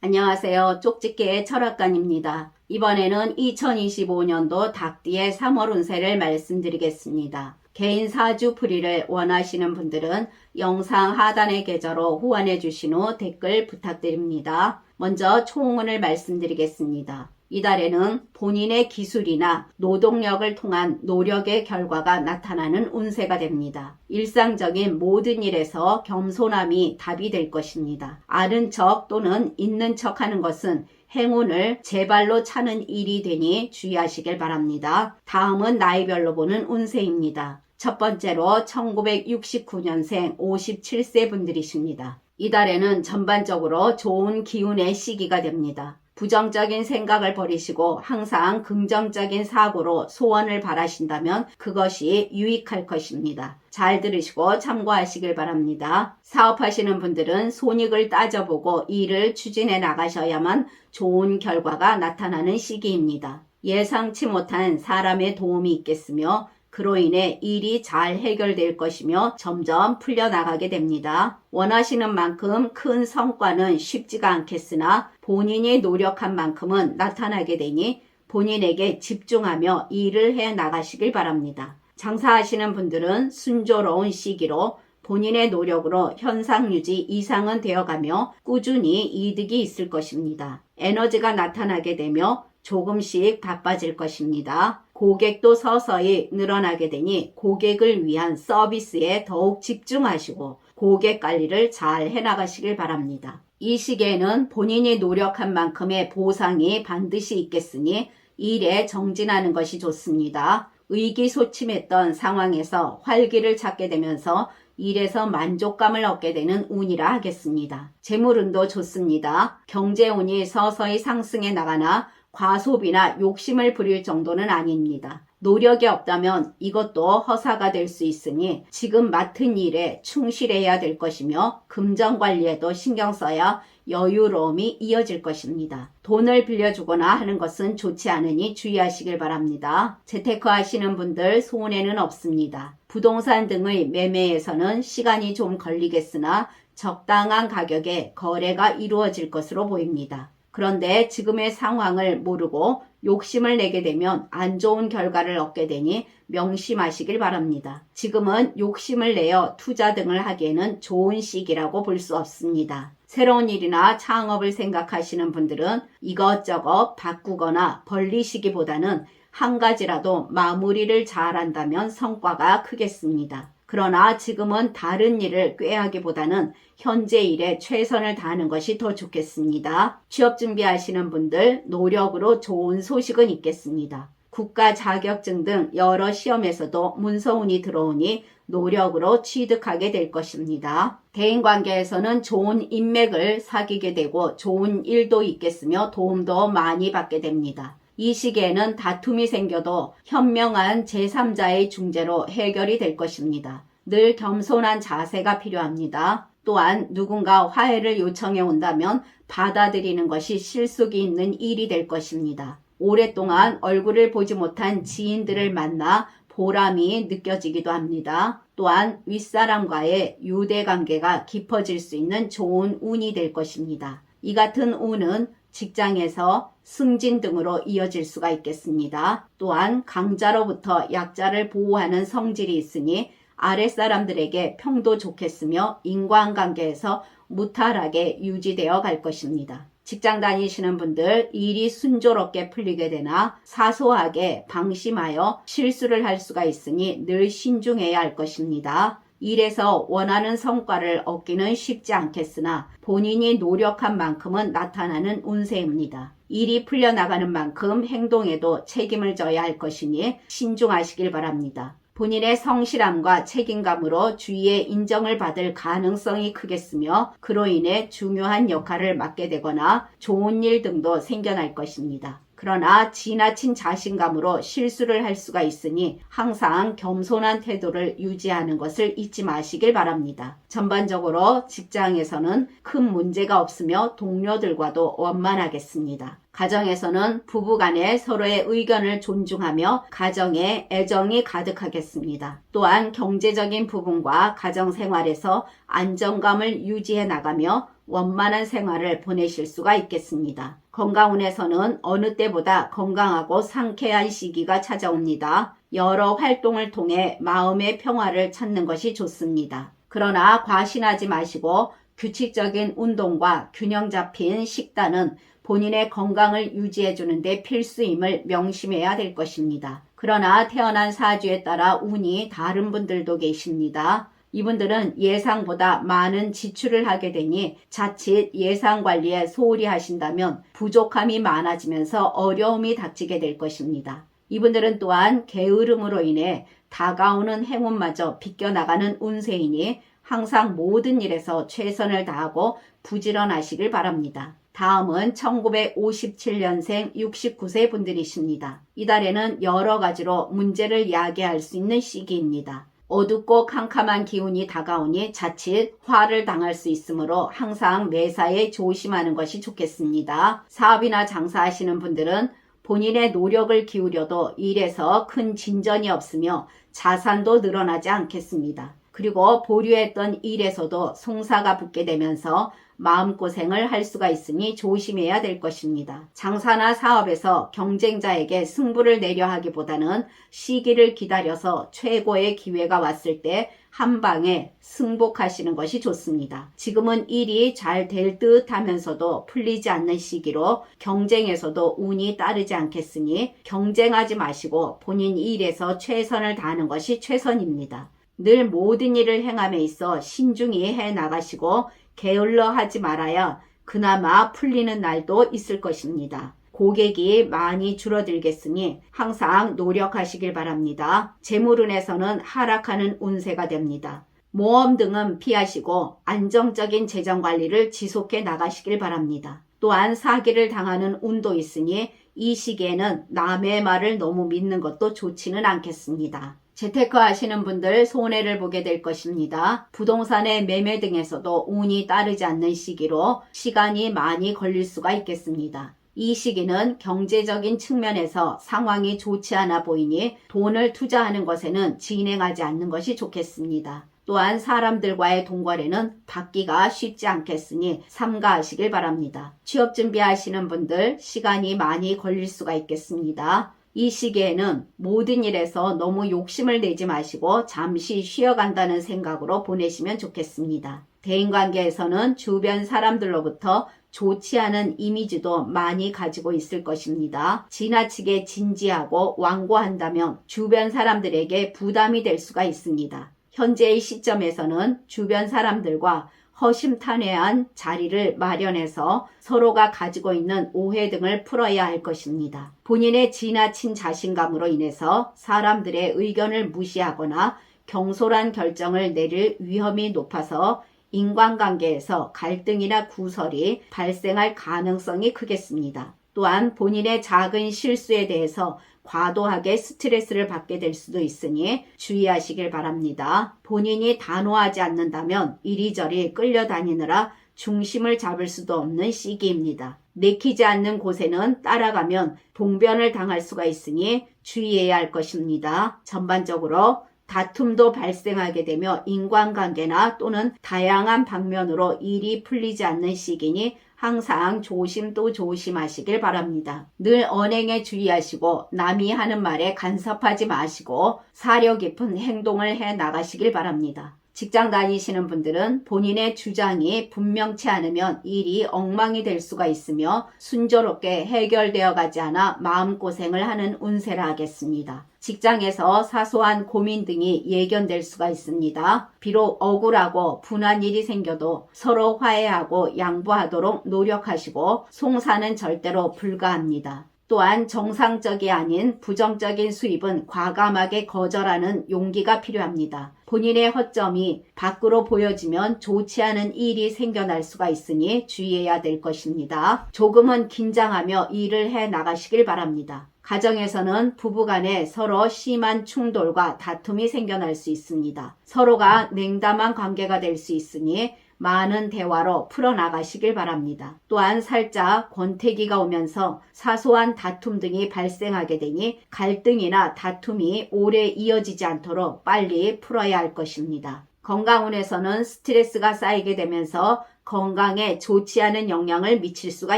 안녕하세요. 쪽집게의 철학관입니다. 이번에는 2025년도 닭띠의 3월 운세를 말씀드리겠습니다. 개인 사주풀이를 원하시는 분들은 영상 하단의 계좌로 후원해 주신 후 댓글 부탁드립니다. 먼저 총운을 말씀드리겠습니다. 이달에는 본인의 기술이나 노동력을 통한 노력의 결과가 나타나는 운세가 됩니다. 일상적인 모든 일에서 겸손함이 답이 될 것입니다. 아는 척 또는 있는 척 하는 것은 행운을 제 발로 차는 일이 되니 주의하시길 바랍니다. 다음은 나이별로 보는 운세입니다. 첫 번째로 1969년생 57세 분들이십니다. 이달에는 전반적으로 좋은 기운의 시기가 됩니다. 부정적인 생각을 버리시고 항상 긍정적인 사고로 소원을 바라신다면 그것이 유익할 것입니다. 잘 들으시고 참고하시길 바랍니다. 사업하시는 분들은 손익을 따져보고 일을 추진해 나가셔야만 좋은 결과가 나타나는 시기입니다. 예상치 못한 사람의 도움이 있겠으며 그로 인해 일이 잘 해결될 것이며 점점 풀려나가게 됩니다. 원하시는 만큼 큰 성과는 쉽지가 않겠으나 본인이 노력한 만큼은 나타나게 되니 본인에게 집중하며 일을 해 나가시길 바랍니다. 장사하시는 분들은 순조로운 시기로 본인의 노력으로 현상 유지 이상은 되어가며 꾸준히 이득이 있을 것입니다. 에너지가 나타나게 되며 조금씩 바빠질 것입니다. 고객도 서서히 늘어나게 되니 고객을 위한 서비스에 더욱 집중하시고 고객 관리를 잘 해나가시길 바랍니다. 이 시기에는 본인이 노력한 만큼의 보상이 반드시 있겠으니 일에 정진하는 것이 좋습니다. 의기소침했던 상황에서 활기를 찾게 되면서 일에서 만족감을 얻게 되는 운이라 하겠습니다. 재물운도 좋습니다. 경제운이 서서히 상승해 나가나 과소비나 욕심을 부릴 정도는 아닙니다. 노력이 없다면 이것도 허사가 될 수 있으니 지금 맡은 일에 충실해야 될 것이며 금전관리에도 신경 써야 여유로움이 이어질 것입니다. 돈을 빌려주거나 하는 것은 좋지 않으니 주의하시길 바랍니다. 재테크 하시는 분들 손해는 없습니다. 부동산 등의 매매에서는 시간이 좀 걸리겠으나 적당한 가격에 거래가 이루어질 것으로 보입니다. 그런데 지금의 상황을 모르고 욕심을 내게 되면 안 좋은 결과를 얻게 되니 명심하시길 바랍니다. 지금은 욕심을 내어 투자 등을 하기에는 좋은 시기라고 볼 수 없습니다. 새로운 일이나 창업을 생각하시는 분들은 이것저것 바꾸거나 벌리시기보다는 한 가지라도 마무리를 잘한다면 성과가 크겠습니다. 그러나 지금은 다른 일을 꾀하기보다는 현재 일에 최선을 다하는 것이 더 좋겠습니다. 취업 준비하시는 분들 노력으로 좋은 소식은 있겠습니다. 국가 자격증 등 여러 시험에서도 문서운이 들어오니 노력으로 취득하게 될 것입니다. 대인관계에서는 좋은 인맥을 사귀게 되고 좋은 일도 있겠으며 도움도 많이 받게 됩니다. 이 시기에는 다툼이 생겨도 현명한 제3자의 중재로 해결이 될 것입니다. 늘 겸손한 자세가 필요합니다. 또한 누군가 화해를 요청해 온다면 받아들이는 것이 실속이 있는 일이 될 것입니다. 오랫동안 얼굴을 보지 못한 지인들을 만나 보람이 느껴지기도 합니다. 또한 윗사람과의 유대관계가 깊어질 수 있는 좋은 운이 될 것입니다. 이 같은 운은 직장에서 승진 등으로 이어질 수가 있겠습니다. 또한 강자로부터 약자를 보호하는 성질이 있으니 아랫사람들에게 평도 좋겠으며 인간관계에서 무탈하게 유지되어 갈 것입니다. 직장 다니시는 분들 일이 순조롭게 풀리게 되나 사소하게 방심하여 실수를 할 수가 있으니 늘 신중해야 할 것입니다. 일에서 원하는 성과를 얻기는 쉽지 않겠으나 본인이 노력한 만큼은 나타나는 운세입니다. 일이 풀려나가는 만큼 행동에도 책임을 져야 할 것이니 신중하시길 바랍니다. 본인의 성실함과 책임감으로 주위의 인정을 받을 가능성이 크겠으며 그로 인해 중요한 역할을 맡게 되거나 좋은 일 등도 생겨날 것입니다. 그러나 지나친 자신감으로 실수를 할 수가 있으니 항상 겸손한 태도를 유지하는 것을 잊지 마시길 바랍니다. 전반적으로 직장에서는 큰 문제가 없으며 동료들과도 원만하겠습니다. 가정에서는 부부간에 서로의 의견을 존중하며 가정에 애정이 가득하겠습니다. 또한 경제적인 부분과 가정생활에서 안정감을 유지해 나가며 원만한 생활을 보내실 수가 있겠습니다. 건강운에서는 어느 때보다 건강하고 상쾌한 시기가 찾아옵니다. 여러 활동을 통해 마음의 평화를 찾는 것이 좋습니다. 그러나 과신하지 마시고 규칙적인 운동과 균형 잡힌 식단은 본인의 건강을 유지해 주는데 필수임을 명심해야 될 것입니다. 그러나 태어난 사주에 따라 운이 다른 분들도 계십니다. 이분들은 예상보다 많은 지출을 하게 되니 자칫 예산 관리에 소홀히 하신다면 부족함이 많아지면서 어려움이 닥치게 될 것입니다. 이분들은 또한 게으름으로 인해 다가오는 행운마저 비껴나가는 운세이니 항상 모든 일에서 최선을 다하고 부지런하시길 바랍니다. 다음은 1957년생 69세 분들이십니다. 이달에는 여러 가지로 문제를 야기할 수 있는 시기입니다. 어둡고 캄캄한 기운이 다가오니 자칫 화를 당할 수 있으므로 항상 매사에 조심하는 것이 좋겠습니다. 사업이나 장사하시는 분들은 본인의 노력을 기울여도 일에서 큰 진전이 없으며 자산도 늘어나지 않겠습니다. 그리고 보류했던 일에서도 송사가 붙게 되면서 마음고생을 할 수가 있으니 조심해야 될 것입니다. 장사나 사업에서 경쟁자에게 승부를 내려 하기보다는 시기를 기다려서 최고의 기회가 왔을 때 한 방에 승복하시는 것이 좋습니다. 지금은 일이 잘 될 듯 하면서도 풀리지 않는 시기로 경쟁에서도 운이 따르지 않겠으니 경쟁하지 마시고 본인 일에서 최선을 다하는 것이 최선입니다. 늘 모든 일을 행함에 있어 신중히 해 나가시고 게을러 하지 말아야 그나마 풀리는 날도 있을 것입니다. 고객이 많이 줄어들겠으니 항상 노력하시길 바랍니다. 재물운에서는 하락하는 운세가 됩니다. 모험 등은 피하시고 안정적인 재정관리를 지속해 나가시길 바랍니다. 또한 사기를 당하는 운도 있으니 이 시기에는 남의 말을 너무 믿는 것도 좋지는 않겠습니다. 재테크 하시는 분들 손해를 보게 될 것입니다. 부동산의 매매 등에서도 운이 따르지 않는 시기로 시간이 많이 걸릴 수가 있겠습니다. 이 시기는 경제적인 측면에서 상황이 좋지 않아 보이니 돈을 투자하는 것에는 진행하지 않는 것이 좋겠습니다. 또한 사람들과의 동거래는 받기가 쉽지 않겠으니 삼가하시길 바랍니다. 취업 준비하시는 분들 시간이 많이 걸릴 수가 있겠습니다. 이 시기에는 모든 일에서 너무 욕심을 내지 마시고 잠시 쉬어간다는 생각으로 보내시면 좋겠습니다. 대인관계에서는 주변 사람들로부터 좋지 않은 이미지도 많이 가지고 있을 것입니다. 지나치게 진지하고 완고한다면 주변 사람들에게 부담이 될 수가 있습니다. 현재의 시점에서는 주변 사람들과 허심탄회한 자리를 마련해서 서로가 가지고 있는 오해 등을 풀어야 할 것입니다. 본인의 지나친 자신감으로 인해서 사람들의 의견을 무시하거나 경솔한 결정을 내릴 위험이 높아서 인간관계에서 갈등이나 구설이 발생할 가능성이 크겠습니다. 또한 본인의 작은 실수에 대해서 과도하게 스트레스를 받게 될 수도 있으니 주의하시길 바랍니다. 본인이 단호하지 않는다면 이리저리 끌려다니느라 중심을 잡을 수도 없는 시기입니다. 내키지 않는 곳에는 따라가면 봉변을 당할 수가 있으니 주의해야 할 것입니다. 전반적으로 다툼도 발생하게 되며 인간관계나 또는 다양한 방면으로 일이 풀리지 않는 시기니 항상 조심도 조심하시길 바랍니다. 늘 언행에 주의하시고 남이 하는 말에 간섭하지 마시고 사려 깊은 행동을 해 나가시길 바랍니다. 직장 다니시는 분들은 본인의 주장이 분명치 않으면 일이 엉망이 될 수가 있으며 순조롭게 해결되어 가지 않아 마음고생을 하는 운세라 하겠습니다. 직장에서 사소한 고민 등이 예견될 수가 있습니다. 비록 억울하고 분한 일이 생겨도 서로 화해하고 양보하도록 노력하시고 송사는 절대로 불가합니다. 또한 정상적이 아닌 부정적인 수입은 과감하게 거절하는 용기가 필요합니다. 본인의 허점이 밖으로 보여지면 좋지 않은 일이 생겨날 수가 있으니 주의해야 될 것입니다. 조금은 긴장하며 일을 해 나가시길 바랍니다. 가정에서는 부부간에 서로 심한 충돌과 다툼이 생겨날 수 있습니다. 서로가 냉담한 관계가 될 수 있으니 많은 대화로 풀어나가시길 바랍니다. 또한 살짝 권태기가 오면서 사소한 다툼 등이 발생하게 되니 갈등이나 다툼이 오래 이어지지 않도록 빨리 풀어야 할 것입니다. 건강운에서는 스트레스가 쌓이게 되면서 건강에 좋지 않은 영향을 미칠 수가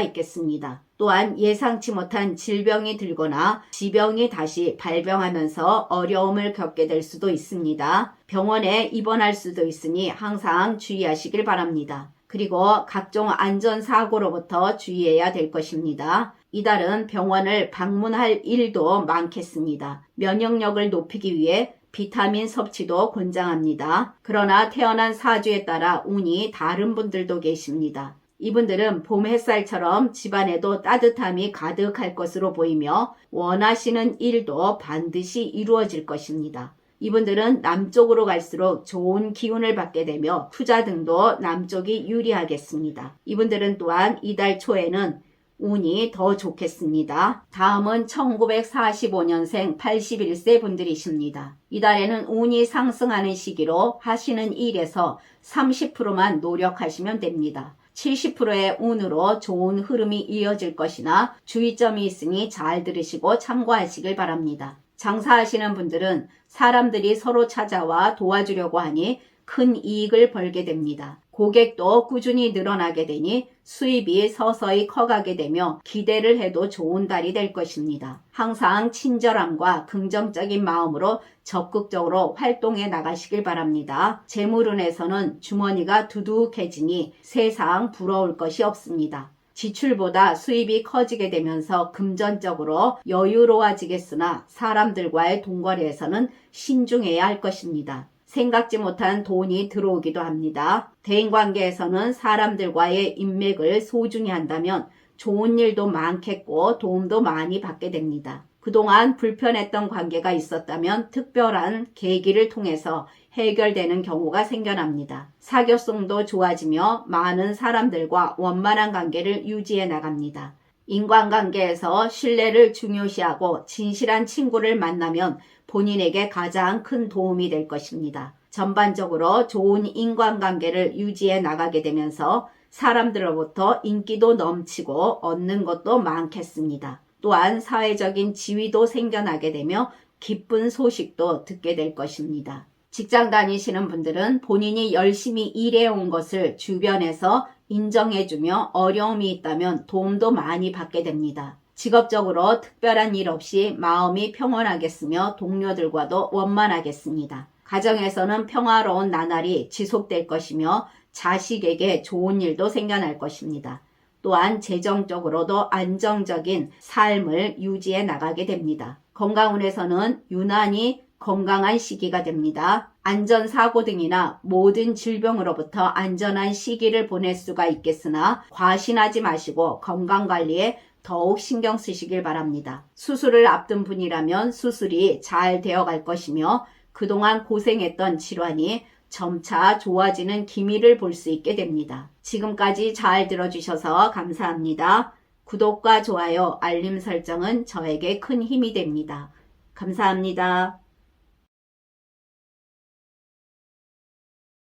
있겠습니다. 또한 예상치 못한 질병이 들거나 지병이 다시 발병하면서 어려움을 겪게 될 수도 있습니다. 병원에 입원할 수도 있으니 항상 주의하시길 바랍니다. 그리고 각종 안전사고로부터 주의해야 될 것입니다. 이달은 병원을 방문할 일도 많겠습니다. 면역력을 높이기 위해 비타민 섭취도 권장합니다. 그러나 태어난 사주에 따라 운이 다른 분들도 계십니다. 이분들은 봄 햇살처럼 집안에도 따뜻함이 가득할 것으로 보이며 원하시는 일도 반드시 이루어질 것입니다. 이분들은 남쪽으로 갈수록 좋은 기운을 받게 되며 투자 등도 남쪽이 유리하겠습니다. 이분들은 또한 이달 초에는 운이 더 좋겠습니다. 다음은 1945년생 81세 분들이십니다. 이달에는 운이 상승하는 시기로 하시는 일에서 30%만 노력하시면 됩니다. 70%의 운으로 좋은 흐름이 이어질 것이나 주의점이 있으니 잘 들으시고 참고하시길 바랍니다. 장사하시는 분들은 사람들이 서로 찾아와 도와주려고 하니 큰 이익을 벌게 됩니다. 고객도 꾸준히 늘어나게 되니 수입이 서서히 커가게 되며 기대를 해도 좋은 달이 될 것입니다. 항상 친절함과 긍정적인 마음으로 적극적으로 활동해 나가시길 바랍니다. 재물운에서는 주머니가 두둑해지니 세상 부러울 것이 없습니다. 지출보다 수입이 커지게 되면서 금전적으로 여유로워지겠으나 사람들과의 동거래에서는 신중해야 할 것입니다. 생각지 못한 돈이 들어오기도 합니다. 대인관계에서는 사람들과의 인맥을 소중히 한다면 좋은 일도 많겠고 도움도 많이 받게 됩니다. 그동안 불편했던 관계가 있었다면 특별한 계기를 통해서 해결되는 경우가 생겨납니다. 사교성도 좋아지며 많은 사람들과 원만한 관계를 유지해 나갑니다. 인간관계에서 신뢰를 중요시하고 진실한 친구를 만나면 본인에게 가장 큰 도움이 될 것입니다. 전반적으로 좋은 인간관계를 유지해 나가게 되면서 사람들로부터 인기도 넘치고 얻는 것도 많겠습니다. 또한 사회적인 지위도 생겨나게 되며 기쁜 소식도 듣게 될 것입니다. 직장 다니시는 분들은 본인이 열심히 일해온 것을 주변에서 인정해주며 어려움이 있다면 도움도 많이 받게 됩니다. 직업적으로 특별한 일 없이 마음이 평온하겠으며 동료들과도 원만하겠습니다. 가정에서는 평화로운 나날이 지속될 것이며 자식에게 좋은 일도 생겨날 것입니다. 또한 재정적으로도 안정적인 삶을 유지해 나가게 됩니다. 건강운에서는 유난히 건강한 시기가 됩니다. 안전사고 등이나 모든 질병으로부터 안전한 시기를 보낼 수가 있겠으나 과신하지 마시고 건강관리에 더욱 신경 쓰시길 바랍니다. 수술을 앞둔 분이라면 수술이 잘 되어갈 것이며 그동안 고생했던 질환이 점차 좋아지는 기미를 볼 수 있게 됩니다. 지금까지 잘 들어주셔서 감사합니다. 구독과 좋아요, 알림 설정은 저에게 큰 힘이 됩니다. 감사합니다.